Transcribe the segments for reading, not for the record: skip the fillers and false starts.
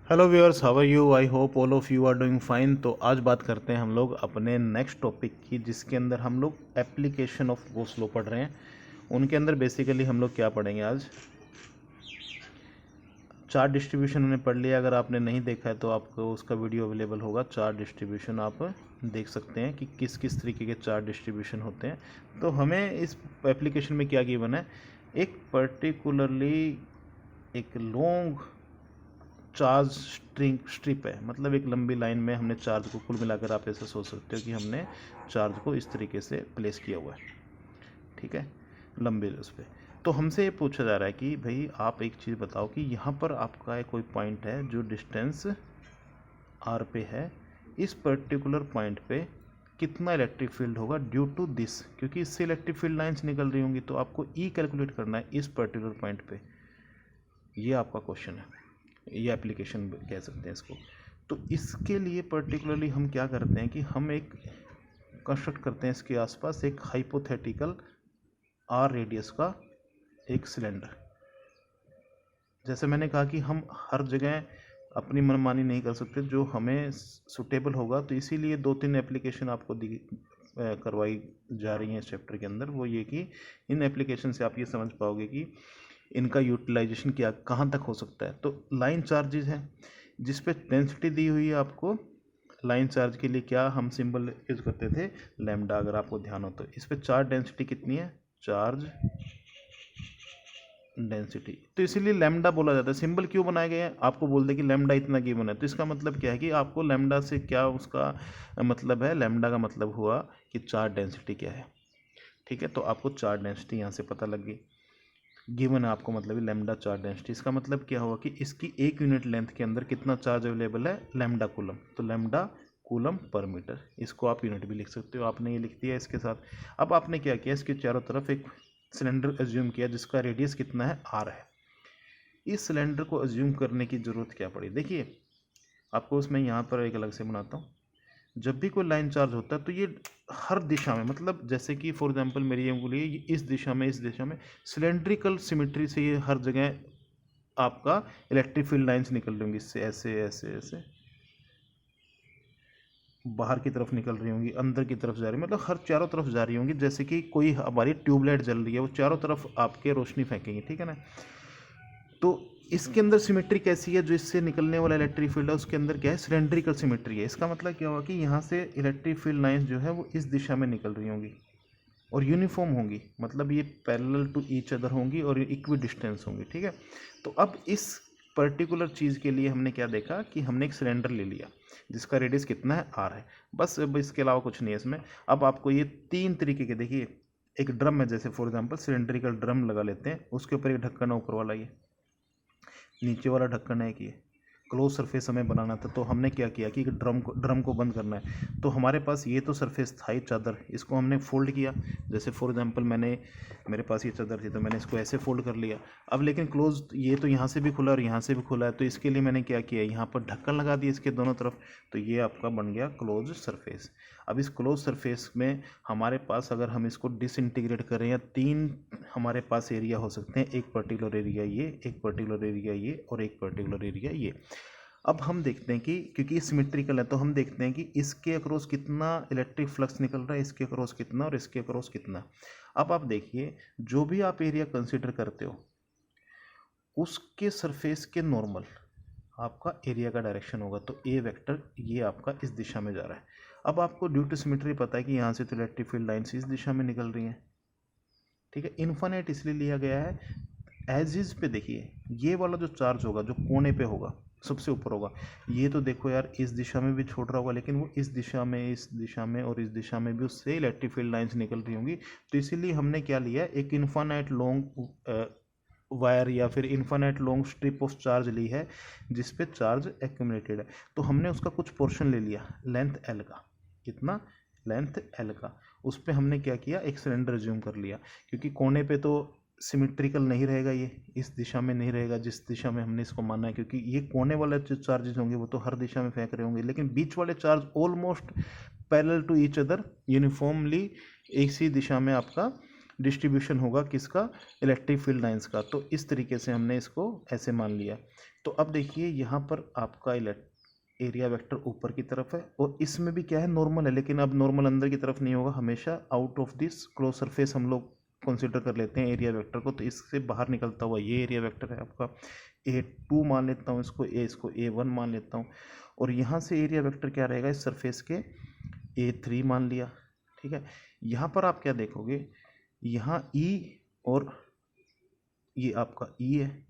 Hello viewers, how are you? I hope all of you are doing fine. तो आज बात करते हैं हम लोग अपने नेक्स्ट टॉपिक की, जिसके अंदर हम लोग एप्लीकेशन ऑफ गोस लॉ पढ़ रहे हैं। उनके अंदर बेसिकली हम लोग क्या पढ़ेंगे आज? चार्ट डिस्ट्रीब्यूशन हमने पढ़ लिया। अगर आपने नहीं देखा है तो आपको उसका वीडियो अवेलेबल होगा। चार्ट डिस्ट्रीब्यूशन आप देख सकते हैं कि किस किस तरीके के चार्ट डिस्ट्रीब्यूशन होते हैं। तो हमें इस एप्लीकेशन में क्या गिवन है, एक पर्टिकुलरली एक लॉन्ग चार्ज स्ट्रिप है, मतलब एक लंबी लाइन में हमने चार्ज को, कुल मिलाकर आप ऐसे सोच सकते हो कि हमने चार्ज को इस तरीके से प्लेस किया हुआ है, ठीक है, लंबे उस पर। तो हमसे ये पूछा जा रहा है कि भाई आप एक चीज़ बताओ कि यहाँ पर आपका एक कोई पॉइंट है जो डिस्टेंस आर पे है, इस पर्टिकुलर पॉइंट पे कितना इलेक्ट्रिक फील्ड होगा ड्यू टू दिस, क्योंकि इससे इलेक्ट्रिक फील्ड लाइंस निकल रही होंगी, तो आपको ई कैलकुलेट करना है इस पर्टिकुलर पॉइंट पे। ये आपका क्वेश्चन है, ये एप्लीकेशन कह सकते हैं इसको। तो इसके लिए पर्टिकुलरली हम क्या करते हैं कि हम एक कंस्ट्रक्ट करते हैं इसके आसपास एक हाइपोथेटिकल आर रेडियस का एक सिलेंडर। जैसे मैंने कहा कि हम हर जगह अपनी मनमानी नहीं कर सकते, जो हमें सुटेबल होगा, तो इसीलिए 2-3 एप्लीकेशन आपको करवाई जा रही हैं इस चैप्टर के अंदर। वो ये कि इन एप्लीकेशन से आप ये समझ पाओगे कि इनका यूटिलाइजेशन क्या कहाँ तक हो सकता है। तो लाइन चार्जेस है जिस पे डेंसिटी दी हुई है आपको। लाइन चार्ज के लिए क्या हम सिंबल यूज करते थे, लैम्डा, अगर आपको ध्यान हो तो। इस पे चार्ज डेंसिटी कितनी है, चार्ज डेंसिटी, तो इसीलिए लैम्डा बोला जाता है। सिंबल क्यों बनाए गए हैं, आपको बोल दे कि लैम्डा इतना गिवन है, तो इसका मतलब क्या है कि आपको लैम्डा से क्या उसका मतलब है। लैम्डा का मतलब हुआ कि चार्ज डेंसिटी क्या है, ठीक है। तो आपको चार्ज डेंसिटी यहाँ से पता लग गई, गिवन है आपको, मतलब लैम्डा चार्ज डेंसिटी। इसका मतलब क्या होगा कि इसकी एक यूनिट लेंथ के अंदर कितना चार्ज अवेलेबल है, लैम्डा कूलम। तो लैम्डा कूलम पर मीटर, इसको आप यूनिट भी लिख सकते हो। आपने ये लिख दिया इसके साथ। अब आपने क्या किया, इसके चारों तरफ एक सिलेंडर एज्यूम किया जिसका रेडियस कितना है, आर है। इस सिलेंडर को एज्यूम करने की ज़रूरत क्या पड़ी, देखिए आपको उसमें यहाँ पर एक अलग से बनाता हूँ। जब भी कोई लाइन चार्ज होता है तो ये हर दिशा में, मतलब जैसे कि फॉर एग्जांपल मेरी उंगली है, ये इस दिशा में, इस दिशा में सिलेंड्रिकल सिमेट्री से ये हर जगह आपका इलेक्ट्रिक फील्ड लाइंस निकल रही होंगी, इससे ऐसे ऐसे ऐसे बाहर की तरफ निकल रही होंगी, अंदर की तरफ जा रही, मतलब हर चारों तरफ जा रही होंगी। जैसे कि कोई हमारी ट्यूबलाइट जल रही है, वो चारों तरफ आपके रोशनी फेंकेंगी, ठीक है ना। तो इसके अंदर सिमेट्री कैसी है, जो इससे निकलने वाला इलेक्ट्रिक फील्ड है उसके अंदर क्या है, सिलेंड्रिकल सिमेट्री है। इसका मतलब क्या होगा कि यहाँ से इलेक्ट्रिक फील्ड लाइंस जो है वो इस दिशा में निकल रही होंगी और यूनिफॉर्म होंगी, मतलब ये पैरेलल टू ईच अदर होंगी और इक्वी डिस्टेंस होंगी, ठीक है। तो अब इस पर्टिकुलर चीज़ के लिए हमने क्या देखा कि हमने एक सिलेंडर ले लिया जिसका रेडियस कितना है, आर है, बस। अब इसके अलावा कुछ नहीं है इसमें। अब आपको ये 3 तरीके के, देखिए एक ड्रम है, जैसे फॉर एग्जांपल सिलेंड्रिकल ड्रम लगा लेते हैं, उसके ऊपर एक ढक्कन है ऊपर वाला, ये नीचे वाला ढक्कन है कि क्लोज सरफेस हमें बनाना था। तो हमने क्या किया कि ड्रम को बंद करना है। तो हमारे पास ये तो सरफेस था ही चादर, इसको हमने फोल्ड किया। जैसे फॉर एग्जांपल मेरे पास ये चादर थी तो मैंने इसको ऐसे फोल्ड कर लिया। अब लेकिन क्लोज, ये तो यहाँ से भी खुला और यहाँ से भी खुला है, तो इसके लिए मैंने क्या किया, यहाँ पर ढक्कन लगा दिया इसके दोनों तरफ। तो ये आपका बन गया क्लोज सरफेस। अब इस क्लोज सरफेस में हमारे पास, अगर हम इसको डिसइंटीग्रेट करें, या 3 हमारे पास एरिया हो सकते हैं, एक पर्टिकुलर एरिया ये, एक पर्टिकुलर एरिया ये और एक पर्टिकुलर एरिया ये। अब हम देखते हैं कि क्योंकि ये सिमेट्रिकल है, तो हम देखते हैं कि इसके अक्रॉस कितना इलेक्ट्रिक फ्लक्स निकल रहा है, इसके अक्रॉस कितना और इसके अक्रॉस कितना। अब आप देखिए, जो भी आप एरिया कंसीडर करते हो उसके सरफेस के नॉर्मल आपका एरिया का डायरेक्शन होगा। तो ए वेक्टर ये आपका इस दिशा में जा रहा है। अब आपको ड्यू टू सिमेट्री पता है कि यहाँ से तो इलेक्ट्रिक फील्ड लाइन्स इस दिशा में निकल रही हैं, ठीक है। इन्फानाइट इसलिए लिया गया है। एज इज पे देखिए, ये वाला जो चार्ज होगा जो कोने पे होगा, सबसे ऊपर होगा, ये तो देखो यार इस दिशा में भी छोड़ रहा होगा, लेकिन वो इस दिशा में, इस दिशा में और इस दिशा में भी उससे इलेक्ट्रिक फील्ड लाइंस निकल रही होंगी। तो इसीलिए हमने क्या लिया, एक इन्फानाइट लॉन्ग वायर या फिर infinite long strip of charge ली है जिस पे चार्ज एक्यूमुलेटेड है। तो हमने उसका कुछ पोर्शन ले लिया लेंथ एल का, कितना, लेंथ एल का। उस पर हमने क्या किया, एक सिलेंडर ज्यूम कर लिया, क्योंकि कोने पे तो सिमेट्रिकल नहीं रहेगा, ये इस दिशा में नहीं रहेगा जिस दिशा में हमने इसको माना है, क्योंकि ये कोने वाले जो चार्जेस होंगे वो तो हर दिशा में फेंक रहे होंगे, लेकिन बीच वाले charge almost parallel to each other uniformly एक सी दिशा में आपका डिस्ट्रीब्यूशन होगा किसका, इलेक्ट्रिक फील्ड लाइंस का। तो इस तरीके से हमने इसको ऐसे मान लिया। तो अब देखिए यहाँ पर आपका एरिया वेक्टर ऊपर की तरफ है और इसमें भी क्या है, नॉर्मल है, लेकिन अब नॉर्मल अंदर की तरफ नहीं होगा, हमेशा out of this close surface हम लोग कंसिडर कर लेते हैं एरिया वेक्टर को। तो इससे बाहर निकलता हुआ ये एरिया वेक्टर है आपका A2 मान लेता हूँ इसको A1 मान लेता हूँ, और यहाँ से एरिया वेक्टर क्या रहेगा इस सरफेस के, A3 मान लिया। ठीक है, यहाँ पर आप क्या देखोगे, यहाँ E और ये आपका E है,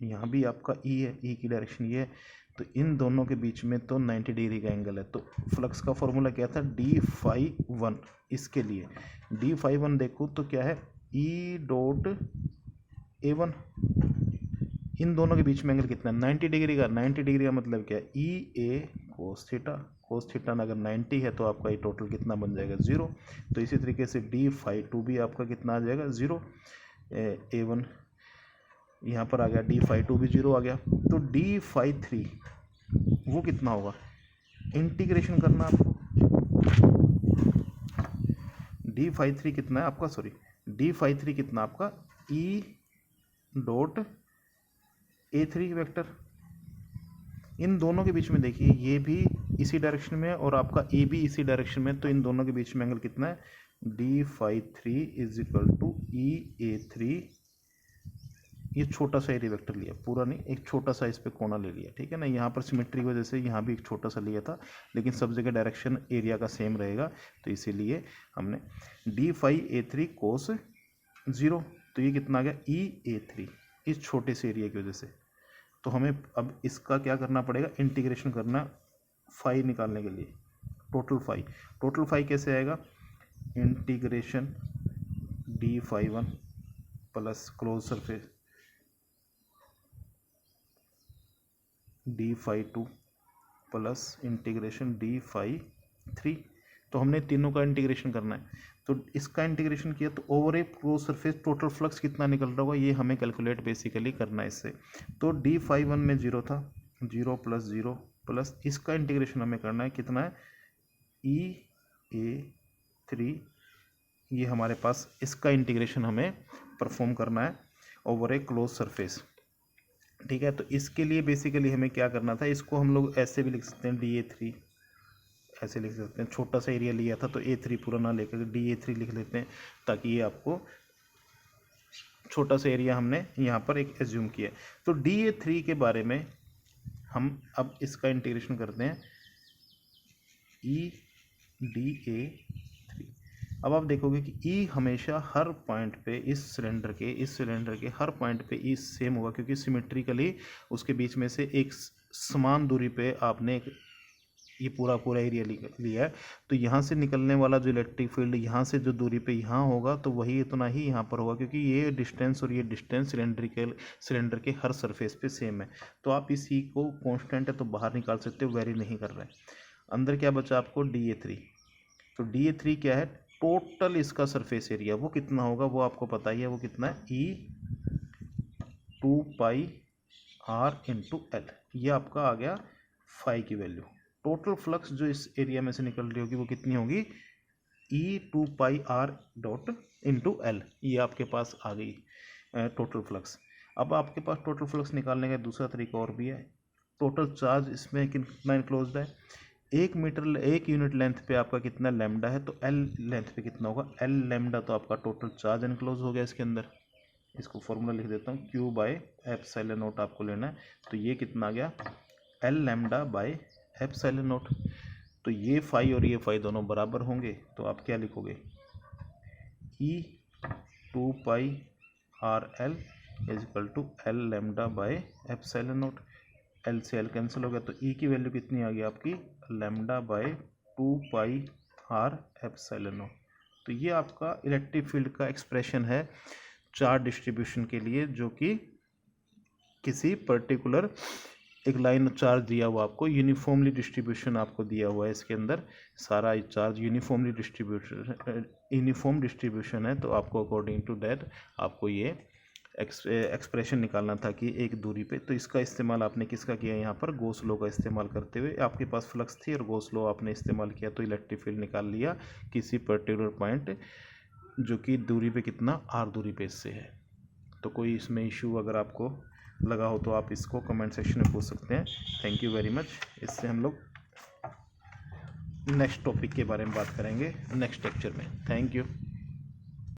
यहाँ भी आपका E है, E की डायरेक्शन ये है, तो इन दोनों के बीच में तो 90 डिग्री का एंगल है। तो फ्लक्स का फॉर्मूला क्या था, d∅1। इसके लिए d∅1 देखो तो क्या है, E डॉट A1। इन दोनों के बीच में एंगल कितना है, 90 डिग्री का। 90 डिग्री का मतलब क्या है, EA cos theta. Cos theta अगर 90 है तो आपका ये टोटल कितना बन जाएगा, 0। तो इसी तरीके से d∅2 भी आपका कितना आ जाएगा, 0। A1 यहाँ पर आ गया, d∅2 भी 0 आ गया। तो d∅3 वो कितना होगा, इंटीग्रेशन करना आपको। d∅3 कितना है आपका, सॉरी d∅3 कितना आपका, E डॉट A3 वेक्टर। इन दोनों के बीच में देखिए ये भी इसी डायरेक्शन में है और आपका A भी इसी डायरेक्शन में है, तो इन दोनों के बीच में एंगल कितना है, d∅3 is equal to EA3। ये छोटा सा एरिया वेक्टर लिया, पूरा नहीं, एक छोटा सा इस पे कोना ले लिया, ठीक है ना। यहाँ पर सिमेट्री की वजह से यहाँ भी एक छोटा सा लिया था, लेकिन सब जगह डायरेक्शन एरिया का सेम रहेगा, तो इसीलिए हमने d∅A3 कोस 0। तो ये कितना आ गया, EA3, इस छोटे से एरिया की वजह से। तो हमें अब इसका क्या करना पड़ेगा, इंटीग्रेशन करना फाई निकालने के लिए, टोटल फाई। टोटल फाई कैसे आएगा, integration d∅1 plus close surface d∅2 plus integration d∅3। तो हमने तीनों का इंटीग्रेशन करना है। तो इसका इंटीग्रेशन किया तो ओवर ए क्लोज सरफेस टोटल फ्लक्स कितना निकल रहा होगा, ये हमें कैलकुलेट बेसिकली करना है इससे। तो d∅1 में 0 था, 0 प्लस 0 प्लस इसका इंटीग्रेशन हमें करना है, कितना है, EA3। ये हमारे पास इसका इंटीग्रेशन हमें परफॉर्म करना है ओवर ए क्लोज सरफेस। ठीक है, तो इसके लिए बेसिकली हमें क्या करना था, इसको हम लोग ऐसे भी लिख सकते हैं, DA3 ऐसे लिख सकते हैं। छोटा सा एरिया लिया था तो A3 पूरा ना लेकर DA3 लिख लेते हैं, ताकि ये आपको छोटा सा एरिया हमने यहाँ पर एक एज्यूम किया। तो DA3 के बारे में हम अब इसका इंटीग्रेशन करते हैं, EDA3। अब आप देखोगे कि E हमेशा हर पॉइंट पे इस सिलेंडर के हर पॉइंट पे E सेम होगा, क्योंकि सिमेट्रिकली उसके बीच में से एक समान दूरी पे आपने ये पूरा एरिया लिया है। तो यहाँ से निकलने वाला जो इलेक्ट्रिक फील्ड यहाँ से जो दूरी पे यहाँ होगा, तो वही इतना ही यहाँ पर होगा, क्योंकि ये डिस्टेंस और ये डिस्टेंस सिलेंडर के हर सरफेस पे सेम है। तो आप इसी को कांस्टेंट है तो बाहर निकाल सकते हो, वेरी नहीं कर रहे हैं। अंदर क्या बचा आपको, DA3। तो DA3 क्या है, टोटल इसका सरफेस एरिया वो कितना होगा, वो आपको पता ही है, वो कितना है, E2πr इंटू L। ये आपका आ गया फाई की वैल्यू। टोटल फ्लक्स जो इस एरिया में से निकल रही होगी वो कितनी होगी, E2πr डॉट इंटू L। ये आपके पास आ गई टोटल फ्लक्स। अब आपके पास टोटल फ्लक्स निकालने का दूसरा तरीका और भी है। टोटल चार्ज इसमें कितना इनक्लोज्ड है, 1 यूनिट लेंथ पे आपका कितना लैम्डा है, तो L लेंथ पे कितना होगा, L लैम्डा। तो आपका टोटल चार्ज इनक्लोज हो गया इसके अंदर। इसको फॉर्मूला लिख देता हूँ, Q/ε0 आपको लेना है। तो ये कितना आ गया, L λ/ε0। तो ये फाई और ये फाई दोनों बराबर होंगे, तो आप क्या लिखोगे, E2πrL is equal to L λ/ε0। L से L कैंसिल हो गया, तो E की वैल्यू कितनी आ गई आपकी, λ/2πrε0। तो ये आपका इलेक्ट्रिक फील्ड का एक्सप्रेशन है चार्ज डिस्ट्रीब्यूशन के लिए, जो कि किसी पर्टिकुलर एक लाइन चार्ज दिया हुआ आपको, यूनिफॉर्मली डिस्ट्रीब्यूशन आपको दिया हुआ है, इसके अंदर सारा चार्ज यूनिफॉर्म डिस्ट्रीब्यूशन है। तो आपको अकॉर्डिंग टू दैट आपको ये एक्सप्रेशन निकालना था कि एक दूरी पे। तो इसका इस्तेमाल आपने किसका किया, यहाँ पर गॉस लॉ का इस्तेमाल करते हुए। आपके पास फ्लक्स थी और गॉस लॉ आपने इस्तेमाल किया, तो इलेक्ट्रिक फील्ड निकाल लिया किसी पर्टिकुलर पॉइंट जो कि दूरी पे कितना, r दूरी पे इससे है। तो कोई इसमें इशू अगर आपको लगा हो तो आप इसको कमेंट सेक्शन में पूछ सकते हैं। Thank you very much. इससे हम लोग नेक्स्ट टॉपिक के बारे में बात करेंगे नेक्स्ट लेक्चर में। Thank you.